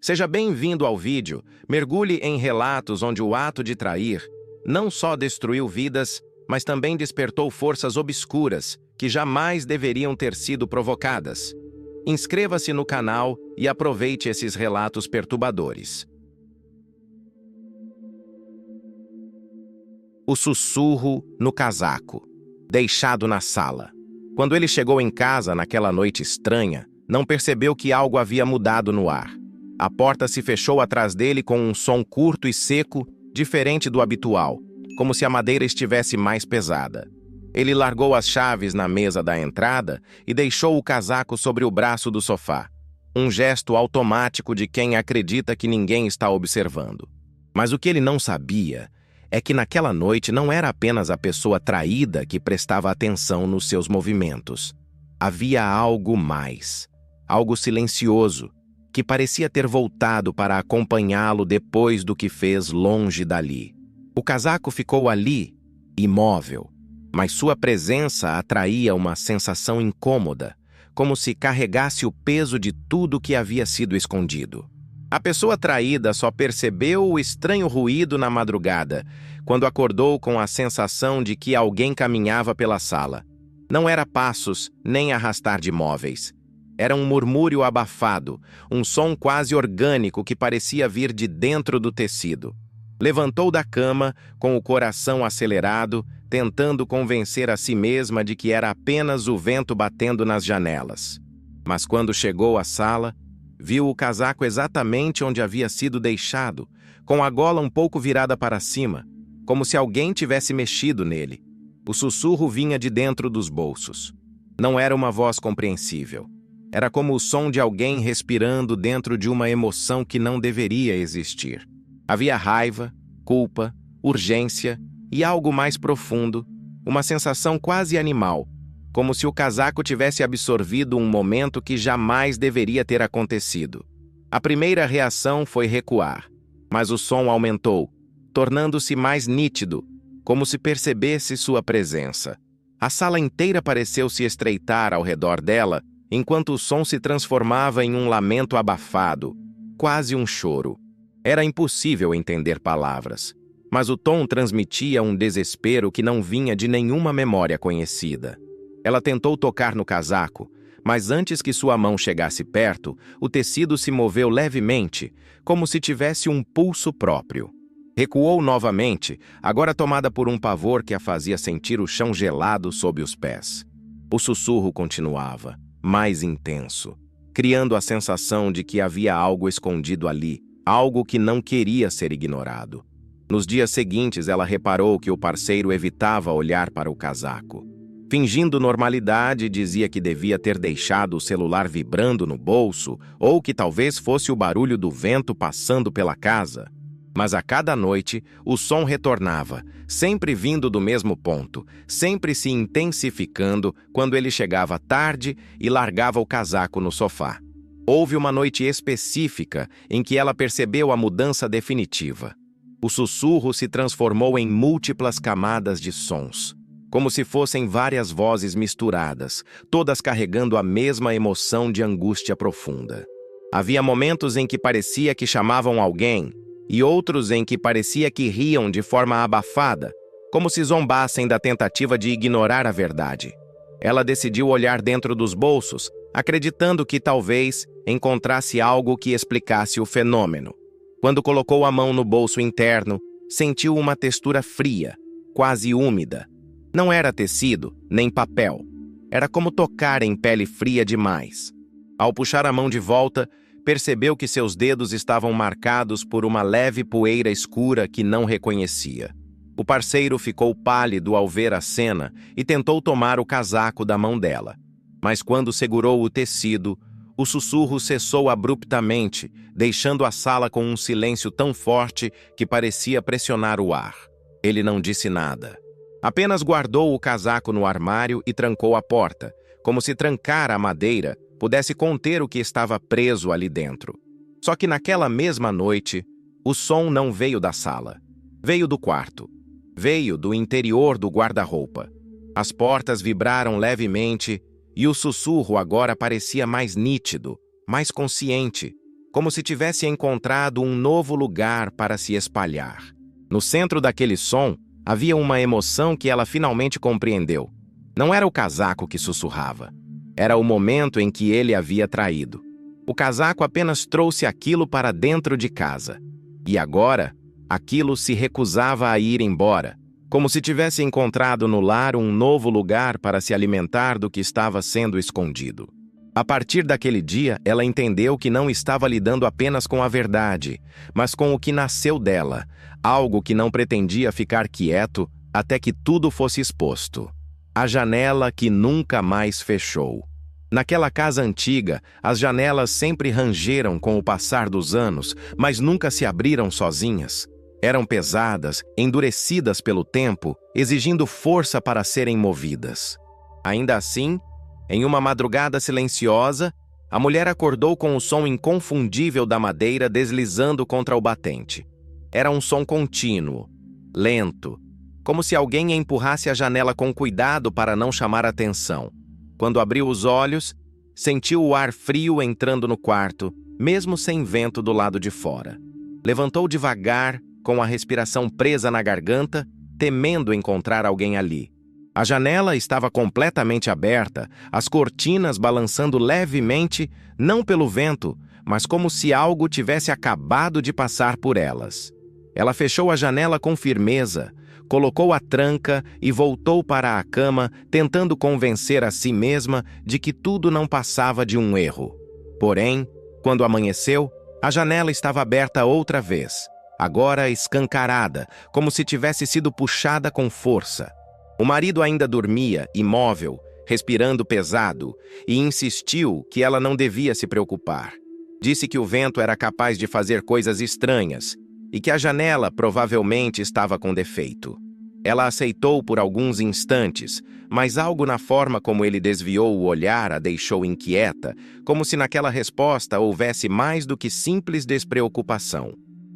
Seja bem-vindo ao vídeo. Mergulhe em relatos onde o ato de trair não só destruiu vidas, mas também despertou forças obscuras que jamais deveriam ter sido provocadas. Inscreva-se no canal e aproveite esses relatos perturbadores. O sussurro no casaco, deixado na sala. Quando ele chegou em casa naquela noite estranha, não percebeu que algo havia mudado no ar. A porta se fechou atrás dele com um som curto e seco, diferente do habitual, como se a madeira estivesse mais pesada. Ele largou as chaves na mesa da entrada e deixou o casaco sobre o braço do sofá, um gesto automático de quem acredita que ninguém está observando. Mas o que ele não sabia é que naquela noite não era apenas a pessoa traída que prestava atenção nos seus movimentos. Havia algo mais, algo silencioso, que parecia ter voltado para acompanhá-lo depois do que fez longe dali. O casaco ficou ali, imóvel, mas sua presença atraía uma sensação incômoda, como se carregasse o peso de tudo que havia sido escondido. A pessoa traída só percebeu o estranho ruído na madrugada, quando acordou com a sensação de que alguém caminhava pela sala. Não era passos, nem arrastar de móveis. Era um murmúrio abafado, um som quase orgânico que parecia vir de dentro do tecido. Levantou da cama, com o coração acelerado, tentando convencer a si mesma de que era apenas o vento batendo nas janelas. Mas quando chegou à sala, viu o casaco exatamente onde havia sido deixado, com a gola um pouco virada para cima, como se alguém tivesse mexido nele. O sussurro vinha de dentro dos bolsos. Não era uma voz compreensível. Era como o som de alguém respirando dentro de uma emoção que não deveria existir. Havia raiva, culpa, urgência e algo mais profundo, uma sensação quase animal, como se o casaco tivesse absorvido um momento que jamais deveria ter acontecido. A primeira reação foi recuar, mas o som aumentou, tornando-se mais nítido, como se percebesse sua presença. A sala inteira pareceu se estreitar ao redor dela, enquanto o som se transformava em um lamento abafado, quase um choro. Era impossível entender palavras, mas o tom transmitia um desespero que não vinha de nenhuma memória conhecida. Ela tentou tocar no casaco, mas antes que sua mão chegasse perto, o tecido se moveu levemente, como se tivesse um pulso próprio. Recuou novamente, agora tomada por um pavor que a fazia sentir o chão gelado sob os pés. O sussurro continuava, mais intenso, criando a sensação de que havia algo escondido ali, algo que não queria ser ignorado. Nos dias seguintes, ela reparou que o parceiro evitava olhar para o casaco. Fingindo normalidade, dizia que devia ter deixado o celular vibrando no bolso ou que talvez fosse o barulho do vento passando pela casa. Mas a cada noite, o som retornava, sempre vindo do mesmo ponto, sempre se intensificando quando ele chegava tarde e largava o casaco no sofá. Houve uma noite específica em que ela percebeu a mudança definitiva. O sussurro se transformou em múltiplas camadas de sons, como se fossem várias vozes misturadas, todas carregando a mesma emoção de angústia profunda. Havia momentos em que parecia que chamavam alguém, e outros em que parecia que riam de forma abafada, como se zombassem da tentativa de ignorar a verdade. Ela decidiu olhar dentro dos bolsos, acreditando que talvez encontrasse algo que explicasse o fenômeno. Quando colocou a mão no bolso interno, sentiu uma textura fria, quase úmida. Não era tecido, nem papel. Era como tocar em pele fria demais. Ao puxar a mão de volta, percebeu que seus dedos estavam marcados por uma leve poeira escura que não reconhecia. O parceiro ficou pálido ao ver a cena e tentou tomar o casaco da mão dela. Mas quando segurou o tecido, o sussurro cessou abruptamente, deixando a sala com um silêncio tão forte que parecia pressionar o ar. Ele não disse nada. Apenas guardou o casaco no armário e trancou a porta, como se trancar a madeira pudesse conter o que estava preso ali dentro. Só que naquela mesma noite, o som não veio da sala. Veio do quarto. Veio do interior do guarda-roupa. As portas vibraram levemente e o sussurro agora parecia mais nítido, mais consciente, como se tivesse encontrado um novo lugar para se espalhar. No centro daquele som, havia uma emoção que ela finalmente compreendeu. Não era o casaco que sussurrava. Era o momento em que ele havia traído. O casaco apenas trouxe aquilo para dentro de casa. E agora, aquilo se recusava a ir embora, como se tivesse encontrado no lar um novo lugar para se alimentar do que estava sendo escondido. A partir daquele dia, ela entendeu que não estava lidando apenas com a verdade, mas com o que nasceu dela, algo que não pretendia ficar quieto até que tudo fosse exposto. A janela que nunca mais fechou. Naquela casa antiga, as janelas sempre rangeram com o passar dos anos, mas nunca se abriram sozinhas. Eram pesadas, endurecidas pelo tempo, exigindo força para serem movidas. Ainda assim, em uma madrugada silenciosa, a mulher acordou com o som inconfundível da madeira deslizando contra o batente. Era um som contínuo, lento, como se alguém empurrasse a janela com cuidado para não chamar atenção. Quando abriu os olhos, sentiu o ar frio entrando no quarto, mesmo sem vento do lado de fora. Levantou devagar, com a respiração presa na garganta, temendo encontrar alguém ali. A janela estava completamente aberta, as cortinas balançando levemente, não pelo vento, mas como se algo tivesse acabado de passar por elas. Ela fechou a janela com firmeza, colocou a tranca e voltou para a cama, tentando convencer a si mesma de que tudo não passava de um erro. Porém, quando amanheceu, a janela estava aberta outra vez, agora escancarada, como se tivesse sido puxada com força. O marido ainda dormia, imóvel, respirando pesado, e insistiu que ela não devia se preocupar. Disse que o vento era capaz de fazer coisas estranhas e que a janela provavelmente estava com defeito. Ela aceitou por alguns instantes, mas algo na forma como ele desviou o olhar a deixou inquieta, como se naquela resposta houvesse mais do que simples despreocupação.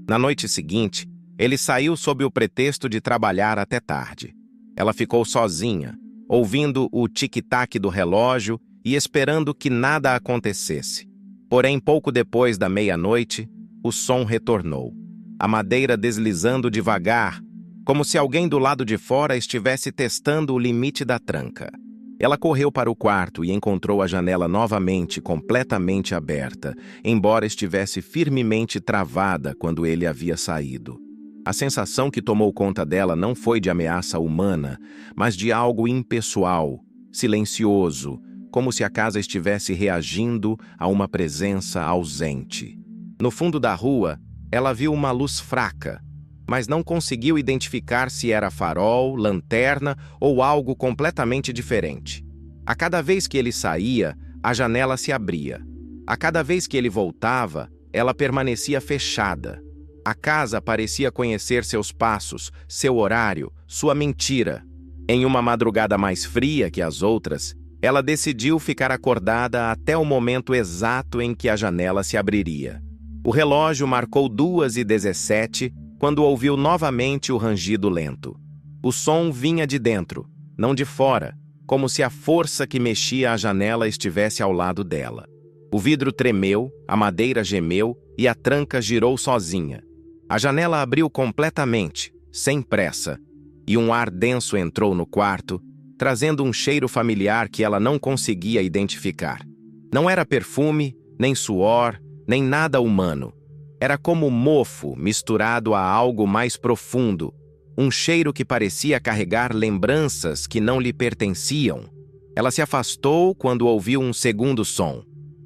Na noite seguinte, ele saiu sob o pretexto de trabalhar até tarde. Ela ficou sozinha, ouvindo o tic-tac do relógio e esperando que nada acontecesse. Porém, pouco depois da meia-noite, o som retornou. A madeira deslizando devagar, como se alguém do lado de fora estivesse testando o limite da tranca. Ela correu para o quarto e encontrou a janela novamente completamente aberta, embora estivesse firmemente travada quando ele havia saído. A sensação que tomou conta dela não foi de ameaça humana, mas de algo impessoal, silencioso, como se a casa estivesse reagindo a uma presença ausente. No fundo da rua, ela viu uma luz fraca, mas não conseguiu identificar se era farol, lanterna ou algo completamente diferente. A cada vez que ele saía, a janela se abria. A cada vez que ele voltava, ela permanecia fechada. A casa parecia conhecer seus passos, seu horário, sua mentira. Em uma madrugada mais fria que as outras, ela decidiu ficar acordada até o momento exato em que a janela se abriria. O relógio marcou 2h17 quando ouviu novamente o rangido lento. O som vinha de dentro, não de fora, como se a força que mexia a janela estivesse ao lado dela. O vidro tremeu, a madeira gemeu e a tranca girou sozinha. A janela abriu completamente, sem pressa, e um ar denso entrou no quarto, trazendo um cheiro familiar que ela não conseguia identificar. Não era perfume, nem suor, nem nada humano. Era como mofo misturado a algo mais profundo, um cheiro que parecia carregar lembranças que não lhe pertenciam. Ela se afastou quando ouviu um segundo som,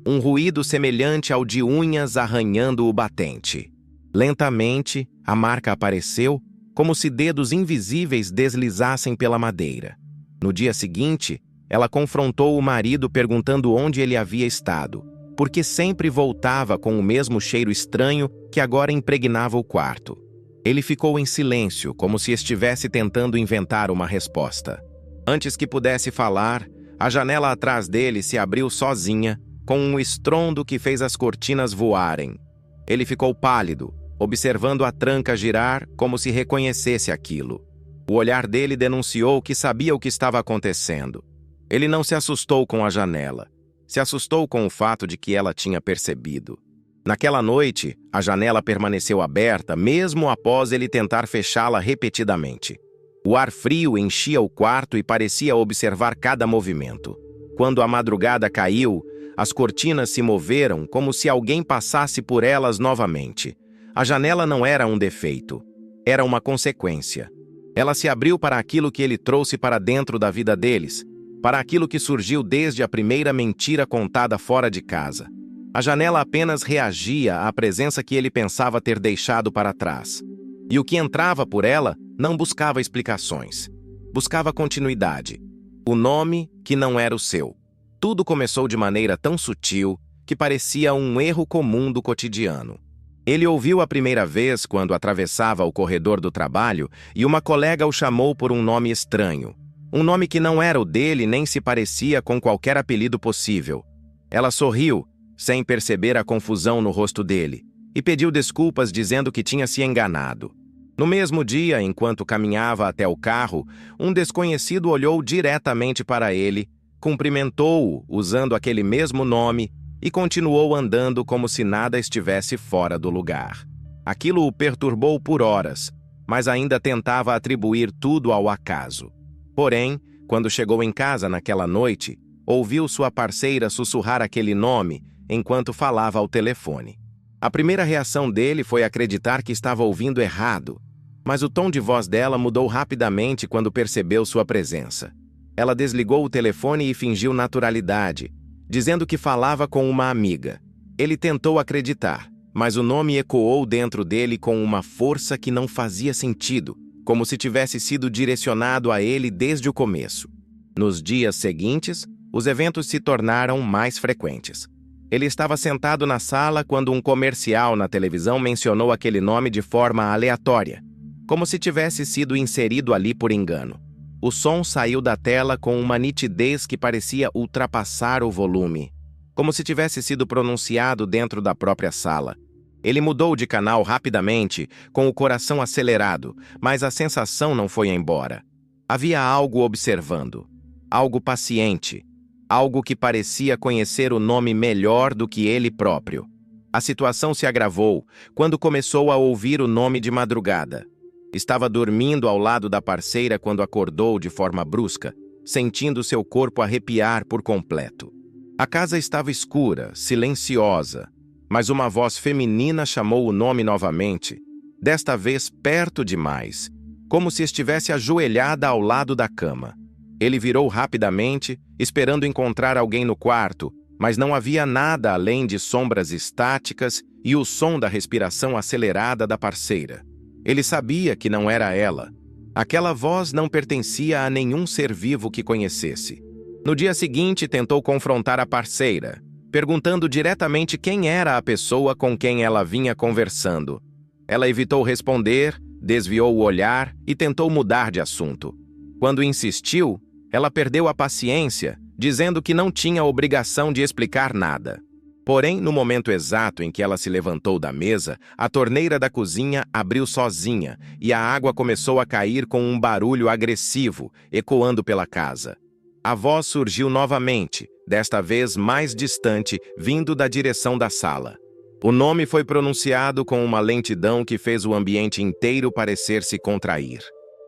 um ruído semelhante ao de unhas arranhando o batente. Lentamente, a marca apareceu, como se dedos invisíveis deslizassem pela madeira. No dia seguinte, ela confrontou o marido perguntando onde ele havia estado, porque sempre voltava com o mesmo cheiro estranho que agora impregnava o quarto. Ele ficou em silêncio, como se estivesse tentando inventar uma resposta. Antes que pudesse falar, a janela atrás dele se abriu sozinha, com um estrondo que fez as cortinas voarem. Ele ficou pálido, observando a tranca girar como se reconhecesse aquilo. O olhar dele denunciou que sabia o que estava acontecendo. Ele não se assustou com a janela. Se assustou com o fato de que ela tinha percebido. Naquela noite, a janela permaneceu aberta mesmo após ele tentar fechá-la repetidamente. O ar frio enchia o quarto e parecia observar cada movimento. Quando a madrugada caiu, as cortinas se moveram como se alguém passasse por elas novamente. A janela não era um defeito, era uma consequência. Ela se abriu para aquilo que ele trouxe para dentro da vida deles, para aquilo que surgiu desde a primeira mentira contada fora de casa. A janela apenas reagia à presença que ele pensava ter deixado para trás. E o que entrava por ela não buscava explicações. Buscava continuidade. O nome que não era o seu. Tudo começou de maneira tão sutil que parecia um erro comum do cotidiano. Ele ouviu a primeira vez quando atravessava o corredor do trabalho e uma colega o chamou por um nome estranho. Um nome que não era o dele nem se parecia com qualquer apelido possível. Ela sorriu, sem perceber a confusão no rosto dele, e pediu desculpas dizendo que tinha se enganado. No mesmo dia, enquanto caminhava até o carro, um desconhecido olhou diretamente para ele, cumprimentou-o usando aquele mesmo nome e continuou andando como se nada estivesse fora do lugar. Aquilo o perturbou por horas, mas ainda tentava atribuir tudo ao acaso. Porém, quando chegou em casa naquela noite, ouviu sua parceira sussurrar aquele nome enquanto falava ao telefone. A primeira reação dele foi acreditar que estava ouvindo errado, mas o tom de voz dela mudou rapidamente quando percebeu sua presença. Ela desligou o telefone e fingiu naturalidade, dizendo que falava com uma amiga. Ele tentou acreditar, mas o nome ecoou dentro dele com uma força que não fazia sentido, como se tivesse sido direcionado a ele desde o começo. Nos dias seguintes, os eventos se tornaram mais frequentes. Ele estava sentado na sala quando um comercial na televisão mencionou aquele nome de forma aleatória, como se tivesse sido inserido ali por engano. O som saiu da tela com uma nitidez que parecia ultrapassar o volume, como se tivesse sido pronunciado dentro da própria sala. Ele mudou de canal rapidamente, com o coração acelerado, mas a sensação não foi embora. Havia algo observando, algo paciente, algo que parecia conhecer o nome melhor do que ele próprio. A situação se agravou quando começou a ouvir o nome de madrugada. Estava dormindo ao lado da parceira quando acordou de forma brusca, sentindo seu corpo arrepiar por completo. A casa estava escura, silenciosa, mas uma voz feminina chamou o nome novamente, desta vez perto demais, como se estivesse ajoelhada ao lado da cama. Ele virou rapidamente, esperando encontrar alguém no quarto, mas não havia nada além de sombras estáticas e o som da respiração acelerada da parceira. Ele sabia que não era ela. Aquela voz não pertencia a nenhum ser vivo que conhecesse. No dia seguinte, tentou confrontar a parceira, perguntando diretamente quem era a pessoa com quem ela vinha conversando. Ela evitou responder, desviou o olhar e tentou mudar de assunto. Quando insistiu, ela perdeu a paciência, dizendo que não tinha obrigação de explicar nada. Porém, no momento exato em que ela se levantou da mesa, a torneira da cozinha abriu sozinha e a água começou a cair com um barulho agressivo, ecoando pela casa. A voz surgiu novamente, desta vez mais distante, vindo da direção da sala. O nome foi pronunciado com uma lentidão que fez o ambiente inteiro parecer se contrair.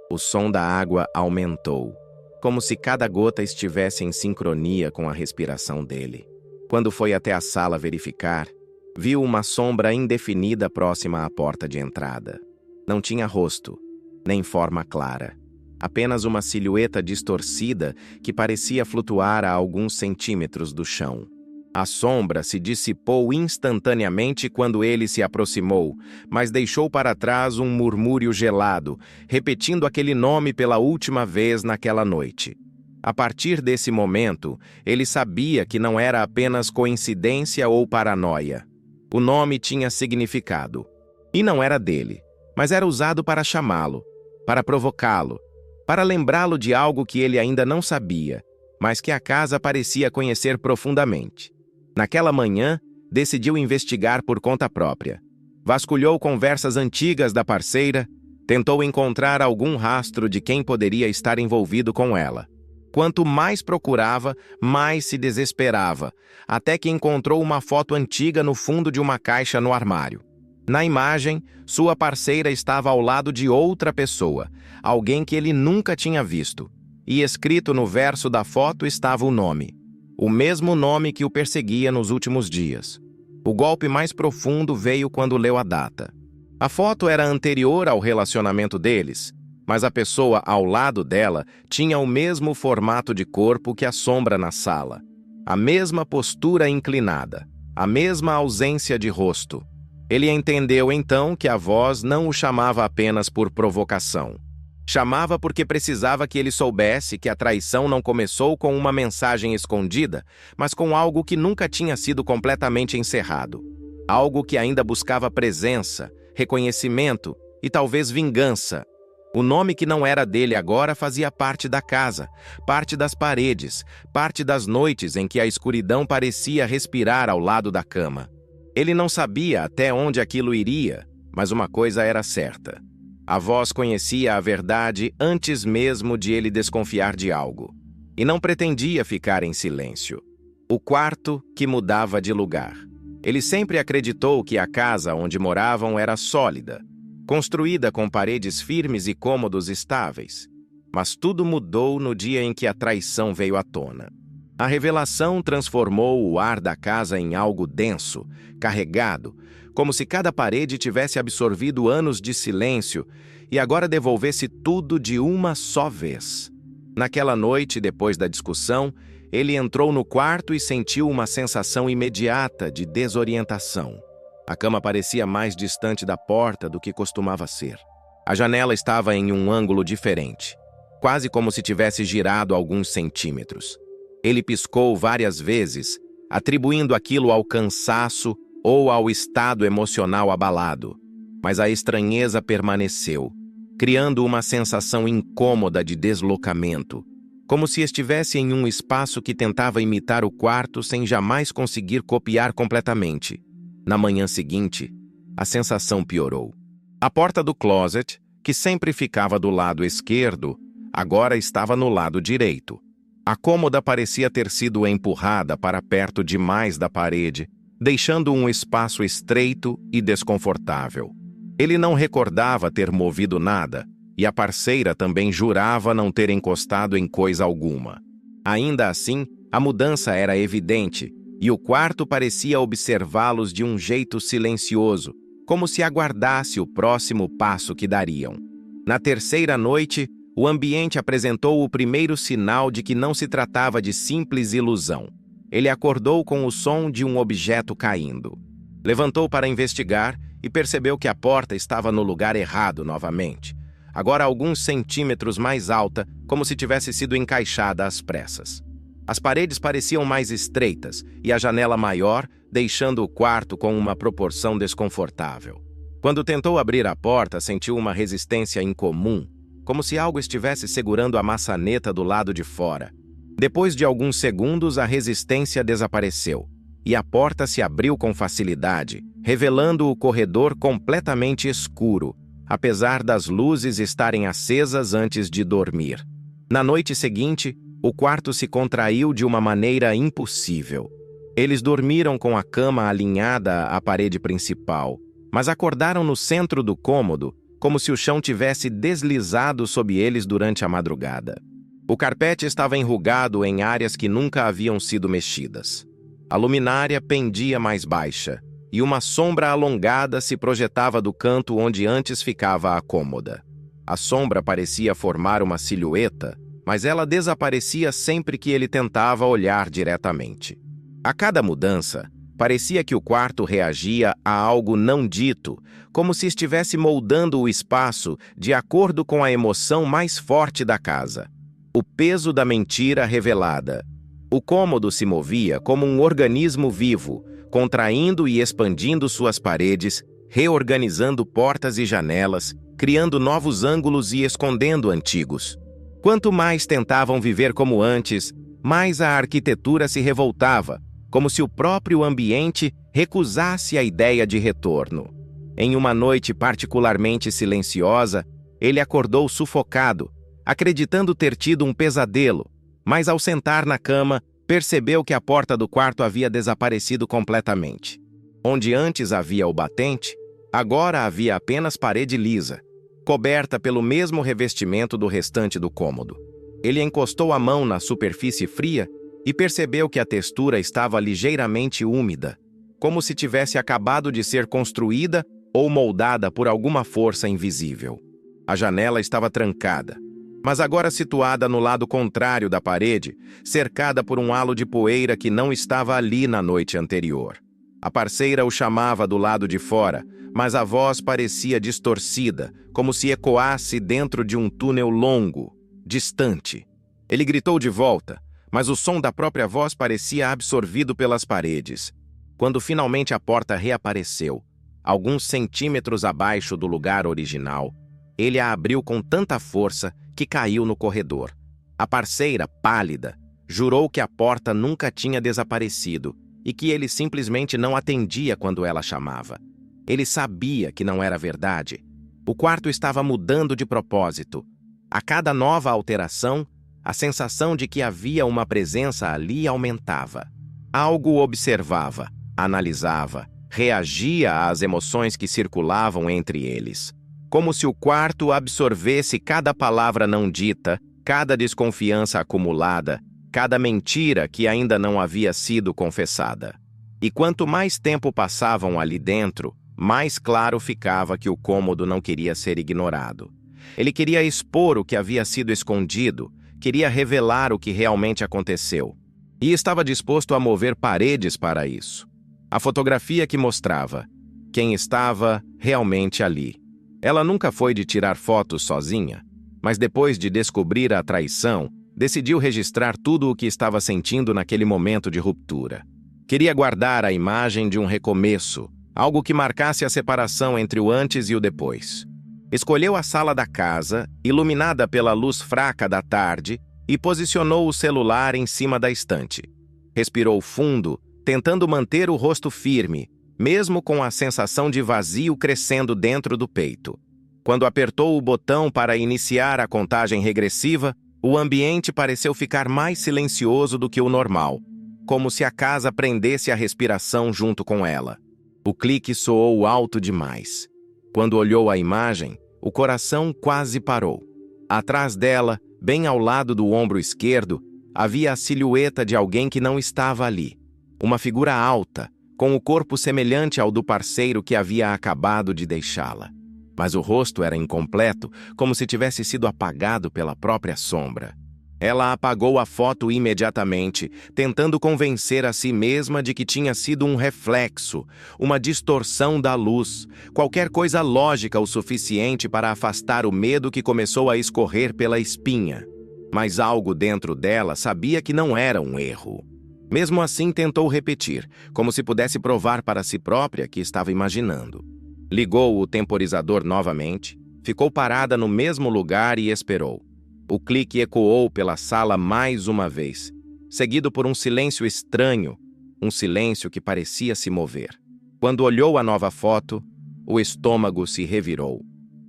O som da água aumentou, como se cada gota estivesse em sincronia com a respiração dele. Quando foi até a sala verificar, viu uma sombra indefinida próxima à porta de entrada. Não tinha rosto, nem forma clara. Apenas uma silhueta distorcida que parecia flutuar a alguns centímetros do chão. A sombra se dissipou instantaneamente quando ele se aproximou, mas deixou para trás um murmúrio gelado, repetindo aquele nome pela última vez naquela noite. A partir desse momento, ele sabia que não era apenas coincidência ou paranoia. O nome tinha significado. E não era dele, mas era usado para chamá-lo, para provocá-lo, para lembrá-lo de algo que ele ainda não sabia, mas que a casa parecia conhecer profundamente. Naquela manhã, decidiu investigar por conta própria. Vasculhou conversas antigas da parceira, tentou encontrar algum rastro de quem poderia estar envolvido com ela. quanto mais procurava, mais se desesperava, até que encontrou uma foto antiga no fundo de uma caixa no armário. Na imagem, sua parceira estava ao lado de outra pessoa, alguém que ele nunca tinha visto. E escrito no verso da foto estava o nome. O mesmo nome que o perseguia nos últimos dias. O golpe mais profundo veio quando leu a data. A foto era anterior ao relacionamento deles, mas a pessoa ao lado dela tinha o mesmo formato de corpo que a sombra na sala. A mesma postura inclinada, a mesma ausência de rosto. Ele entendeu então que a voz não o chamava apenas por provocação. Chamava porque precisava que ele soubesse que a traição não começou com uma mensagem escondida, mas com algo que nunca tinha sido completamente encerrado. Algo que ainda buscava presença, reconhecimento e talvez vingança. O nome que não era dele agora fazia parte da casa, parte das paredes, parte das noites em que a escuridão parecia respirar ao lado da cama. Ele não sabia até onde aquilo iria, mas uma coisa era certa. A voz conhecia a verdade antes mesmo de ele desconfiar de algo. E não pretendia ficar em silêncio. O quarto que mudava de lugar. Ele sempre acreditou que a casa onde moravam era sólida, construída com paredes firmes e cômodos estáveis. Mas tudo mudou no dia em que a traição veio à tona. A revelação transformou o ar da casa em algo denso, carregado, como se cada parede tivesse absorvido anos de silêncio e agora devolvesse tudo de uma só vez. Naquela noite, depois da discussão, ele entrou no quarto e sentiu uma sensação imediata de desorientação. A cama parecia mais distante da porta do que costumava ser. A janela estava em um ângulo diferente, quase como se tivesse girado alguns centímetros. Ele piscou várias vezes, atribuindo aquilo ao cansaço ou ao estado emocional abalado. Mas a estranheza permaneceu, criando uma sensação incômoda de deslocamento, como se estivesse em um espaço que tentava imitar o quarto sem jamais conseguir copiar completamente. Na manhã seguinte, a sensação piorou. A porta do closet, que sempre ficava do lado esquerdo, agora estava no lado direito. A cômoda parecia ter sido empurrada para perto demais da parede, deixando um espaço estreito e desconfortável. Ele não recordava ter movido nada, e a parceira também jurava não ter encostado em coisa alguma. Ainda assim, a mudança era evidente, e o quarto parecia observá-los de um jeito silencioso, como se aguardasse o próximo passo que dariam. Na terceira noite, o ambiente apresentou o primeiro sinal de que não se tratava de simples ilusão. Ele acordou com o som de um objeto caindo. Levantou para investigar e percebeu que a porta estava no lugar errado novamente, agora alguns centímetros mais alta, como se tivesse sido encaixada às pressas. As paredes pareciam mais estreitas e a janela maior, deixando o quarto com uma proporção desconfortável. Quando tentou abrir a porta, sentiu uma resistência incomum, como se algo estivesse segurando a maçaneta do lado de fora. Depois de alguns segundos, a resistência desapareceu, e a porta se abriu com facilidade, revelando o corredor completamente escuro, apesar das luzes estarem acesas antes de dormir. Na noite seguinte, o quarto se contraiu de uma maneira impossível. Eles dormiram com a cama alinhada à parede principal, mas acordaram no centro do cômodo, como se o chão tivesse deslizado sob eles durante a madrugada. O carpete estava enrugado em áreas que nunca haviam sido mexidas. A luminária pendia mais baixa, e uma sombra alongada se projetava do canto onde antes ficava a cômoda. A sombra parecia formar uma silhueta, mas ela desaparecia sempre que ele tentava olhar diretamente. A cada mudança, parecia que o quarto reagia a algo não dito, como se estivesse moldando o espaço de acordo com a emoção mais forte da casa. O peso da mentira revelada. O cômodo se movia como um organismo vivo, contraindo e expandindo suas paredes, reorganizando portas e janelas, criando novos ângulos e escondendo antigos. Quanto mais tentavam viver como antes, mais a arquitetura se revoltava, como se o próprio ambiente recusasse a ideia de retorno. Em uma noite particularmente silenciosa, ele acordou sufocado, acreditando ter tido um pesadelo, Mas ao sentar na cama, percebeu que a porta do quarto havia desaparecido completamente. Onde antes havia o batente, agora havia apenas parede lisa, coberta pelo mesmo revestimento do restante do cômodo. Ele encostou a mão na superfície fria e percebeu que a textura estava ligeiramente úmida, como se tivesse acabado de ser construída ou moldada por alguma força invisível. A janela estava trancada, mas agora situada no lado contrário da parede, cercada por um halo de poeira que não estava ali na noite anterior. A parceira o chamava do lado de fora, mas a voz parecia distorcida, como se ecoasse dentro de um túnel longo, distante. Ele gritou de volta, mas o som da própria voz parecia absorvido pelas paredes. Quando finalmente a porta reapareceu, alguns centímetros abaixo do lugar original, ele a abriu com tanta força que caiu no corredor. A parceira, pálida, jurou que a porta nunca tinha desaparecido e que ele simplesmente não atendia quando ela chamava. Ele sabia que não era verdade. O quarto estava mudando de propósito. A cada nova alteração, a sensação de que havia uma presença ali aumentava. Algo o observava, analisava, reagia às emoções que circulavam entre eles. Como se o quarto absorvesse cada palavra não dita, cada desconfiança acumulada, cada mentira que ainda não havia sido confessada. E quanto mais tempo passavam ali dentro, mais claro ficava que o cômodo não queria ser ignorado. Ele queria expor o que havia sido escondido, queria revelar o que realmente aconteceu. E estava disposto a mover paredes para isso. A fotografia que mostrava quem estava realmente ali. Ela nunca foi de tirar fotos sozinha, mas depois de descobrir a traição, decidiu registrar tudo o que estava sentindo naquele momento de ruptura. Queria guardar a imagem de um recomeço, algo que marcasse a separação entre o antes e o depois. Escolheu a sala da casa, iluminada pela luz fraca da tarde, e posicionou o celular em cima da estante. Respirou fundo, tentando manter o rosto firme, mesmo com a sensação de vazio crescendo dentro do peito. Quando apertou o botão para iniciar a contagem regressiva, o ambiente pareceu ficar mais silencioso do que o normal, como se a casa prendesse a respiração junto com ela. O clique soou alto demais. Quando olhou a imagem, o coração quase parou. Atrás dela, bem ao lado do ombro esquerdo, havia a silhueta de alguém que não estava ali. Uma figura alta, com o corpo semelhante ao do parceiro que havia acabado de deixá-la. Mas o rosto era incompleto, como se tivesse sido apagado pela própria sombra. Ela apagou a foto imediatamente, tentando convencer a si mesma de que tinha sido um reflexo, uma distorção da luz, qualquer coisa lógica o suficiente para afastar o medo que começou a escorrer pela espinha. Mas algo dentro dela sabia que não era um erro. Mesmo assim, tentou repetir, como se pudesse provar para si própria que estava imaginando. Ligou o temporizador novamente, ficou parada no mesmo lugar e esperou. O clique ecoou pela sala mais uma vez, seguido por um silêncio estranho, um silêncio que parecia se mover. Quando olhou a nova foto, o estômago se revirou.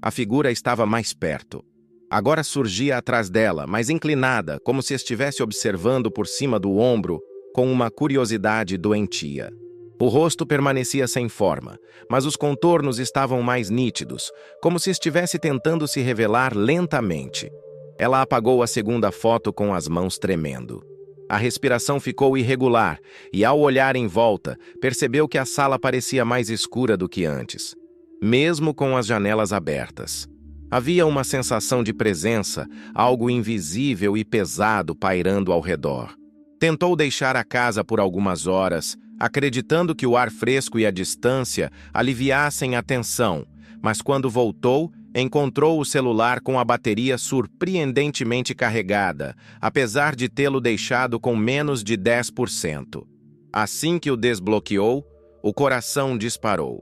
A figura estava mais perto. Agora surgia atrás dela, mais inclinada, como se estivesse observando por cima do ombro, com uma curiosidade doentia. O rosto permanecia sem forma, mas os contornos estavam mais nítidos, como se estivesse tentando se revelar lentamente. Ela apagou a segunda foto com as mãos tremendo. A respiração ficou irregular e, ao olhar em volta, percebeu que a sala parecia mais escura do que antes, mesmo com as janelas abertas. Havia uma sensação de presença, algo invisível e pesado pairando ao redor. Tentou deixar a casa por algumas horas, acreditando que o ar fresco e a distância aliviassem a tensão, mas quando voltou, encontrou o celular com a bateria surpreendentemente carregada, apesar de tê-lo deixado com menos de 10%. Assim que o desbloqueou, o coração disparou.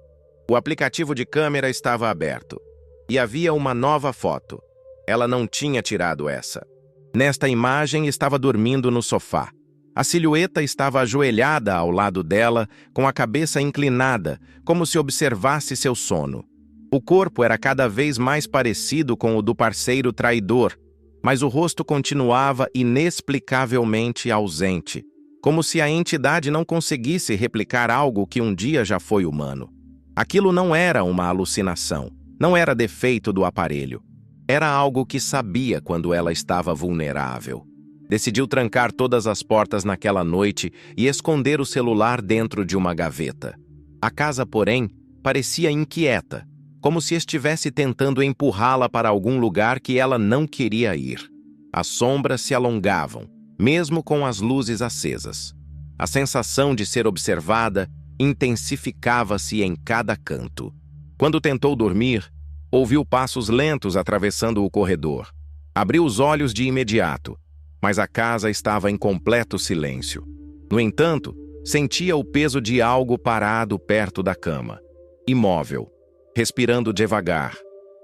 O aplicativo de câmera estava aberto. E havia uma nova foto. Ela não tinha tirado essa. Nesta imagem estava dormindo no sofá. A silhueta estava ajoelhada ao lado dela, com a cabeça inclinada, como se observasse seu sono. O corpo era cada vez mais parecido com o do parceiro traidor, mas o rosto continuava inexplicavelmente ausente, como se a entidade não conseguisse replicar algo que um dia já foi humano. Aquilo não era uma alucinação, não era defeito do aparelho. Era algo que sabia quando ela estava vulnerável. Decidiu trancar todas as portas naquela noite e esconder o celular dentro de uma gaveta. A casa, porém, parecia inquieta, como se estivesse tentando empurrá-la para algum lugar que ela não queria ir. As sombras se alongavam, mesmo com as luzes acesas. A sensação de ser observada intensificava-se em cada canto. Quando tentou dormir, ouviu passos lentos atravessando o corredor. Abriu os olhos de imediato, mas a casa estava em completo silêncio. No entanto, sentia o peso de algo parado perto da cama, imóvel, respirando devagar.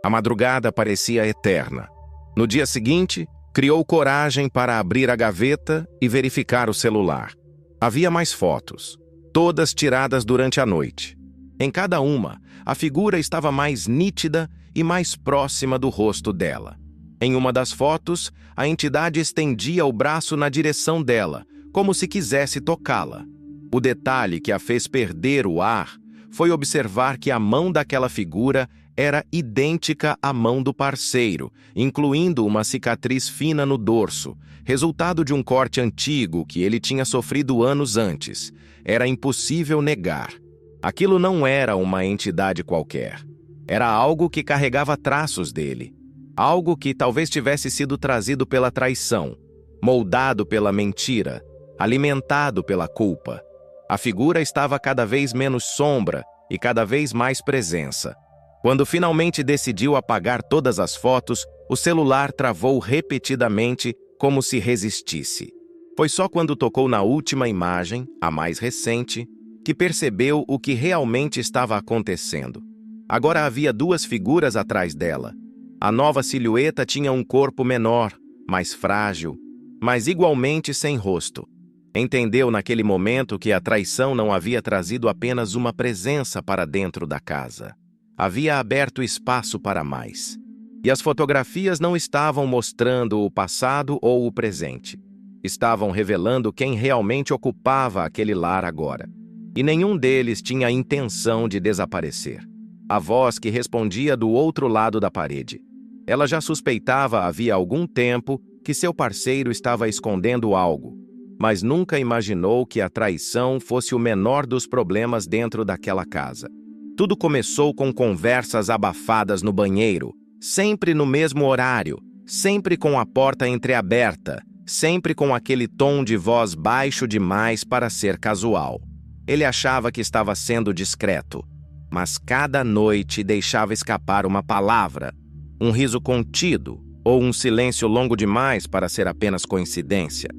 A madrugada parecia eterna. No dia seguinte, criou coragem para abrir a gaveta e verificar o celular. Havia mais fotos, todas tiradas durante a noite. Em cada uma, a figura estava mais nítida e mais próxima do rosto dela. Em uma das fotos, a entidade estendia o braço na direção dela, como se quisesse tocá-la. O detalhe que a fez perder o ar foi observar que a mão daquela figura era idêntica à mão do parceiro, incluindo uma cicatriz fina no dorso, resultado de um corte antigo que ele tinha sofrido anos antes. Era impossível negar. Aquilo não era uma entidade qualquer. Era algo que carregava traços dele. Algo que talvez tivesse sido trazido pela traição, moldado pela mentira, alimentado pela culpa. A figura estava cada vez menos sombra e cada vez mais presença. Quando finalmente decidiu apagar todas as fotos, o celular travou repetidamente, como se resistisse. Foi só quando tocou na última imagem, a mais recente, que percebeu o que realmente estava acontecendo. Agora havia duas figuras atrás dela. A nova silhueta tinha um corpo menor, mais frágil, mas igualmente sem rosto. Entendeu naquele momento que a traição não havia trazido apenas uma presença para dentro da casa. Havia aberto espaço para mais. E as fotografias não estavam mostrando o passado ou o presente. Estavam revelando quem realmente ocupava aquele lar agora. E nenhum deles tinha a intenção de desaparecer. A voz que respondia do outro lado da parede. Ela já suspeitava havia algum tempo que seu parceiro estava escondendo algo, mas nunca imaginou que a traição fosse o menor dos problemas dentro daquela casa. Tudo começou com conversas abafadas no banheiro, sempre no mesmo horário, sempre com a porta entreaberta, sempre com aquele tom de voz baixo demais para ser casual. Ele achava que estava sendo discreto, mas cada noite deixava escapar uma palavra, um riso contido ou um silêncio longo demais para ser apenas coincidência.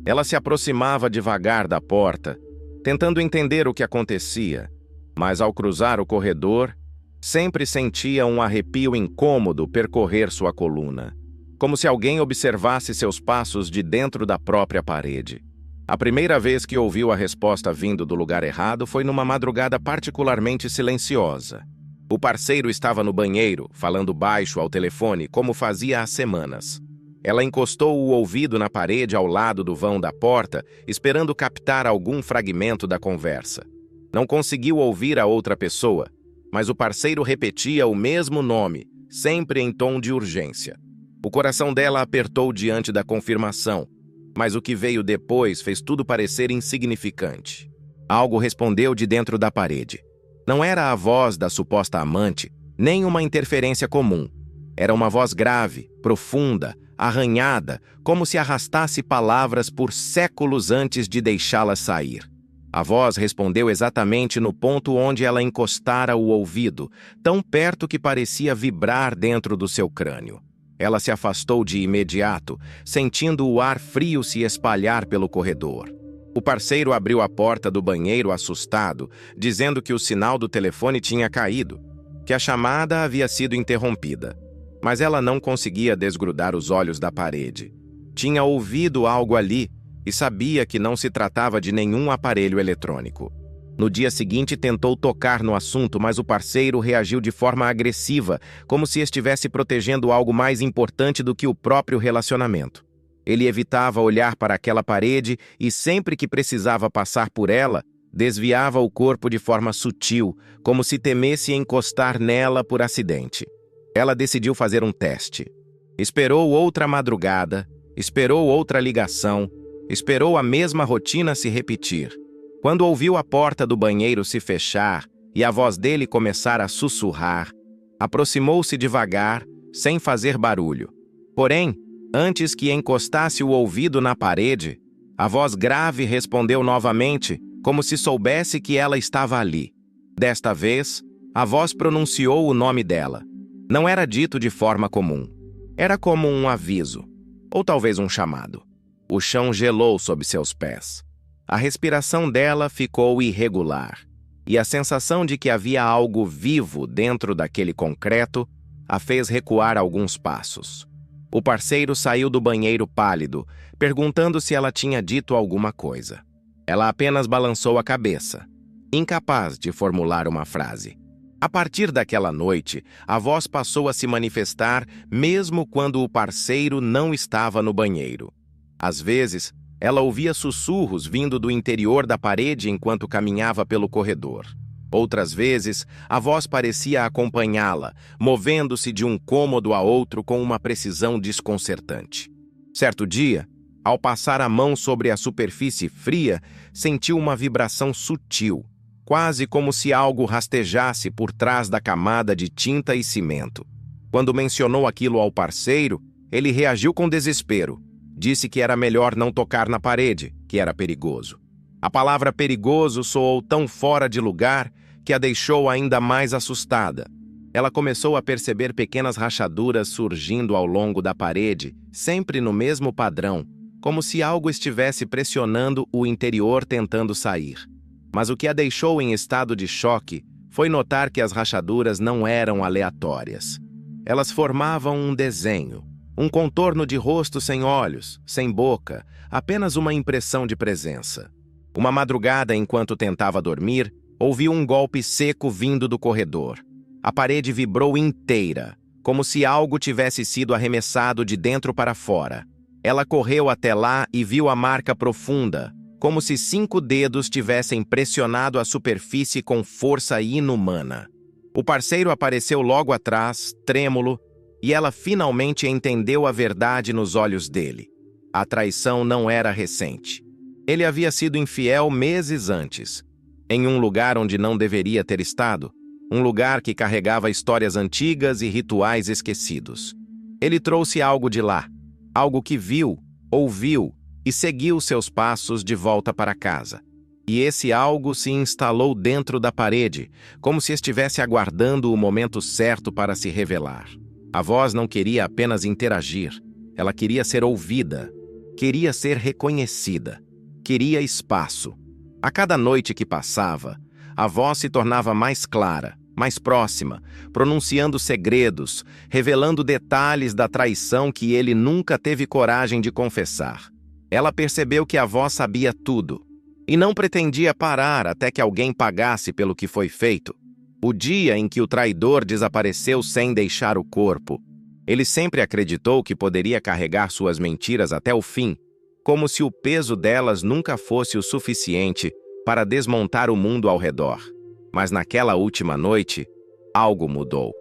Ela se aproximava devagar da porta, tentando entender o que acontecia, mas ao cruzar o corredor, sempre sentia um arrepio incômodo percorrer sua coluna, como se alguém observasse seus passos de dentro da própria parede. A primeira vez que ouviu a resposta vindo do lugar errado foi numa madrugada particularmente silenciosa. O parceiro estava no banheiro, falando baixo ao telefone, como fazia há semanas. Ela encostou o ouvido na parede ao lado do vão da porta, esperando captar algum fragmento da conversa. Não conseguiu ouvir a outra pessoa, mas o parceiro repetia o mesmo nome, sempre em tom de urgência. O coração dela apertou diante da confirmação, mas o que veio depois fez tudo parecer insignificante. Algo respondeu de dentro da parede. Não era a voz da suposta amante, nem uma interferência comum. Era uma voz grave, profunda, arranhada, como se arrastasse palavras por séculos antes de deixá-las sair. A voz respondeu exatamente no ponto onde ela encostara o ouvido, tão perto que parecia vibrar dentro do seu crânio. Ela se afastou de imediato, sentindo o ar frio se espalhar pelo corredor. O parceiro abriu a porta do banheiro assustado, dizendo que o sinal do telefone tinha caído, que a chamada havia sido interrompida. Mas ela não conseguia desgrudar os olhos da parede. Tinha ouvido algo ali e sabia que não se tratava de nenhum aparelho eletrônico. No dia seguinte, tentou tocar no assunto, mas o parceiro reagiu de forma agressiva, como se estivesse protegendo algo mais importante do que o próprio relacionamento. Ele evitava olhar para aquela parede e, sempre que precisava passar por ela, desviava o corpo de forma sutil, como se temesse encostar nela por acidente. Ela decidiu fazer um teste. Esperou outra madrugada, esperou outra ligação, esperou a mesma rotina se repetir. Quando ouviu a porta do banheiro se fechar e a voz dele começar a sussurrar, aproximou-se devagar, sem fazer barulho. Porém, antes que encostasse o ouvido na parede, a voz grave respondeu novamente, como se soubesse que ela estava ali. Desta vez, a voz pronunciou o nome dela. Não era dito de forma comum. Era como um aviso, ou talvez um chamado. O chão gelou sob seus pés. A respiração dela ficou irregular, e a sensação de que havia algo vivo dentro daquele concreto a fez recuar alguns passos. O parceiro saiu do banheiro pálido, perguntando se ela tinha dito alguma coisa. Ela apenas balançou a cabeça, incapaz de formular uma frase. A partir daquela noite, a voz passou a se manifestar mesmo quando o parceiro não estava no banheiro. Às vezes, ela ouvia sussurros vindo do interior da parede enquanto caminhava pelo corredor. Outras vezes, a voz parecia acompanhá-la, movendo-se de um cômodo a outro com uma precisão desconcertante. Certo dia, ao passar a mão sobre a superfície fria, sentiu uma vibração sutil, quase como se algo rastejasse por trás da camada de tinta e cimento. Quando mencionou aquilo ao parceiro, ele reagiu com desespero. Disse que era melhor não tocar na parede, que era perigoso. A palavra perigoso soou tão fora de lugar que a deixou ainda mais assustada. Ela começou a perceber pequenas rachaduras surgindo ao longo da parede, sempre no mesmo padrão, como se algo estivesse pressionando o interior tentando sair. Mas o que a deixou em estado de choque foi notar que as rachaduras não eram aleatórias. Elas formavam um desenho, um contorno de rosto sem olhos, sem boca, apenas uma impressão de presença. Uma madrugada, enquanto tentava dormir, ouviu um golpe seco vindo do corredor. A parede vibrou inteira, como se algo tivesse sido arremessado de dentro para fora. Ela correu até lá e viu a marca profunda, como se 5 dedos tivessem pressionado a superfície com força inumana. O parceiro apareceu logo atrás, trêmulo, e ela finalmente entendeu a verdade nos olhos dele. A traição não era recente. Ele havia sido infiel meses antes, em um lugar onde não deveria ter estado, um lugar que carregava histórias antigas e rituais esquecidos. Ele trouxe algo de lá, algo que viu, ouviu e seguiu seus passos de volta para casa. E esse algo se instalou dentro da parede, como se estivesse aguardando o momento certo para se revelar. A voz não queria apenas interagir, ela queria ser ouvida, queria ser reconhecida, queria espaço. A cada noite que passava, a voz se tornava mais clara, mais próxima, pronunciando segredos, revelando detalhes da traição que ele nunca teve coragem de confessar. Ela percebeu que a voz sabia tudo, e não pretendia parar até que alguém pagasse pelo que foi feito. O dia em que o traidor desapareceu sem deixar o corpo, ele sempre acreditou que poderia carregar suas mentiras até o fim, como se o peso delas nunca fosse o suficiente para desmontar o mundo ao redor. Mas naquela última noite, algo mudou.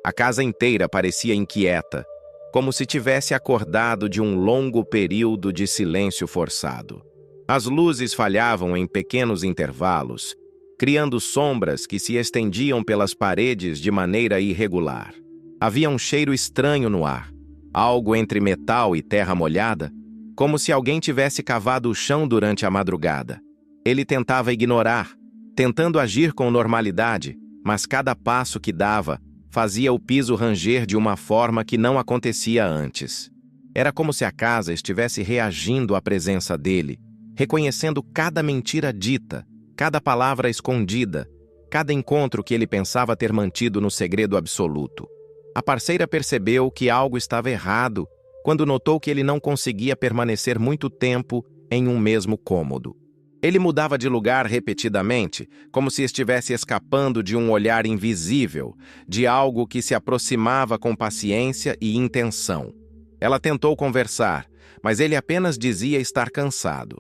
A casa inteira parecia inquieta, como se tivesse acordado de um longo período de silêncio forçado. As luzes falhavam em pequenos intervalos, criando sombras que se estendiam pelas paredes de maneira irregular. Havia um cheiro estranho no ar, algo entre metal e terra molhada, como se alguém tivesse cavado o chão durante a madrugada. Ele tentava ignorar, tentando agir com normalidade, mas cada passo que dava fazia o piso ranger de uma forma que não acontecia antes. Era como se a casa estivesse reagindo à presença dele, reconhecendo cada mentira dita, cada palavra escondida, cada encontro que ele pensava ter mantido no segredo absoluto. A parceira percebeu que algo estava errado quando notou que ele não conseguia permanecer muito tempo em um mesmo cômodo. Ele mudava de lugar repetidamente, como se estivesse escapando de um olhar invisível, de algo que se aproximava com paciência e intenção. Ela tentou conversar, mas ele apenas dizia estar cansado.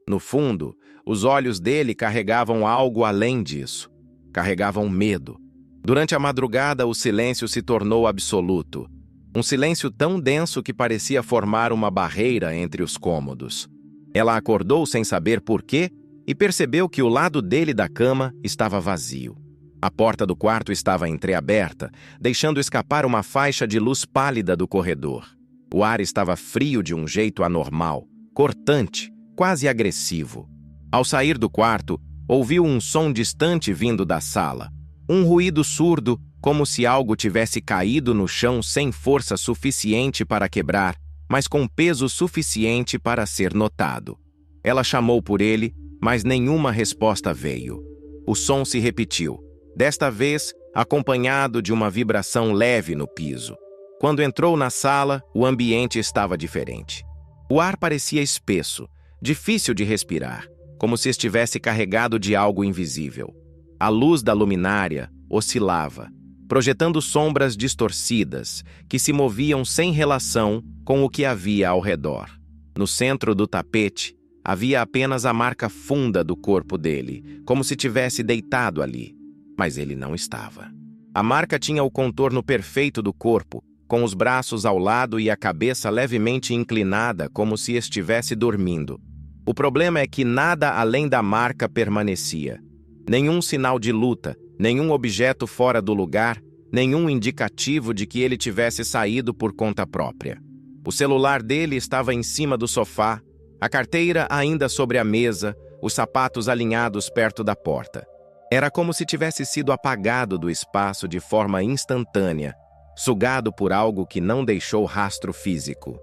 No fundo, os olhos dele carregavam algo além disso. Carregavam medo. Durante a madrugada, o silêncio se tornou absoluto. Um silêncio tão denso que parecia formar uma barreira entre os cômodos. Ela acordou sem saber por quê e percebeu que o lado dele da cama estava vazio. A porta do quarto estava entreaberta, deixando escapar uma faixa de luz pálida do corredor. O ar estava frio de um jeito anormal, cortante, quase agressivo. Ao sair do quarto, ouviu um som distante vindo da sala. Um ruído surdo, como se algo tivesse caído no chão sem força suficiente para quebrar, mas com peso suficiente para ser notado. Ela chamou por ele, mas nenhuma resposta veio. O som se repetiu, desta vez acompanhado de uma vibração leve no piso. Quando entrou na sala, o ambiente estava diferente. O ar parecia espesso, difícil de respirar, como se estivesse carregado de algo invisível. A luz da luminária oscilava, projetando sombras distorcidas que se moviam sem relação com o que havia ao redor. No centro do tapete, havia apenas a marca funda do corpo dele, como se tivesse deitado ali. Mas ele não estava. A marca tinha o contorno perfeito do corpo, com os braços ao lado e a cabeça levemente inclinada, como se estivesse dormindo. O problema é que nada além da marca permanecia. Nenhum sinal de luta, nenhum objeto fora do lugar, nenhum indicativo de que ele tivesse saído por conta própria. O celular dele estava em cima do sofá, a carteira ainda sobre a mesa, os sapatos alinhados perto da porta. Era como se tivesse sido apagado do espaço de forma instantânea, sugado por algo que não deixou rastro físico.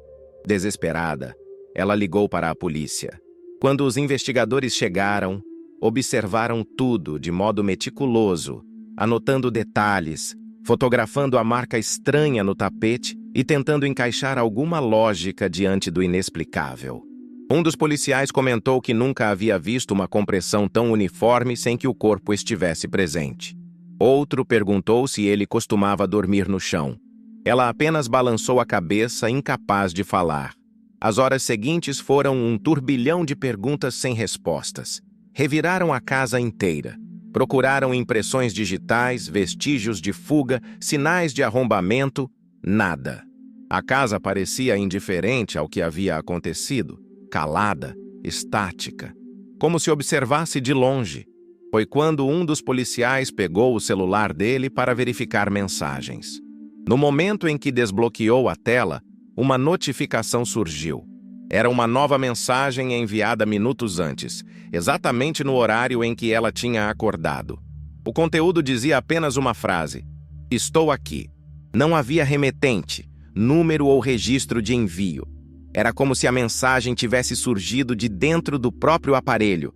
Desesperada, ela ligou para a polícia. Quando os investigadores chegaram, observaram tudo de modo meticuloso, anotando detalhes, fotografando a marca estranha no tapete e tentando encaixar alguma lógica diante do inexplicável. Um dos policiais comentou que nunca havia visto uma compressão tão uniforme sem que o corpo estivesse presente. Outro perguntou se ele costumava dormir no chão. Ela apenas balançou a cabeça, incapaz de falar. As horas seguintes foram um turbilhão de perguntas sem respostas. Reviraram a casa inteira. Procuraram impressões digitais, vestígios de fuga, sinais de arrombamento, nada. A casa parecia indiferente ao que havia acontecido, calada, estática, como se observasse de longe. Foi quando um dos policiais pegou o celular dele para verificar mensagens. No momento em que desbloqueou a tela, uma notificação surgiu. Era uma nova mensagem enviada minutos antes, exatamente no horário em que ela tinha acordado. O conteúdo dizia apenas uma frase: "Estou aqui". Não havia remetente, número ou registro de envio. Era como se a mensagem tivesse surgido de dentro do próprio aparelho.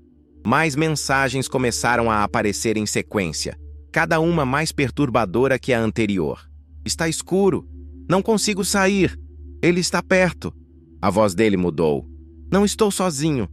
Mais mensagens começaram a aparecer em sequência, cada uma mais perturbadora que a anterior. "Está escuro. Não consigo sair. Ele está perto." A voz dele mudou. "Não estou sozinho."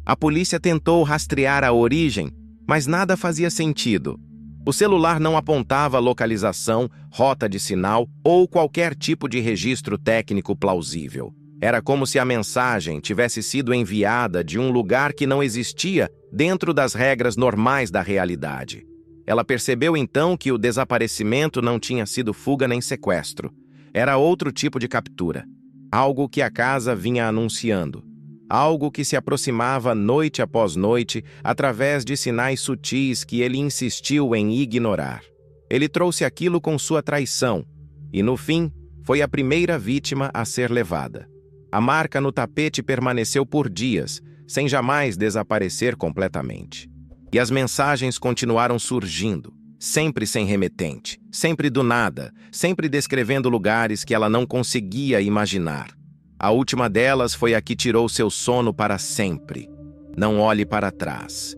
A polícia tentou rastrear a origem, mas nada fazia sentido. O celular não apontava localização, rota de sinal ou qualquer tipo de registro técnico plausível. Era como se a mensagem tivesse sido enviada de um lugar que não existia dentro das regras normais da realidade. Ela percebeu então que o desaparecimento não tinha sido fuga nem sequestro. Era outro tipo de captura. Algo que a casa vinha anunciando. Algo que se aproximava noite após noite através de sinais sutis que ele insistiu em ignorar. Ele trouxe aquilo com sua traição e, no fim, foi a primeira vítima a ser levada. A marca no tapete permaneceu por dias, sem jamais desaparecer completamente. E as mensagens continuaram surgindo, sempre sem remetente, sempre do nada, sempre descrevendo lugares que ela não conseguia imaginar. A última delas foi a que tirou seu sono para sempre. "Não olhe para trás.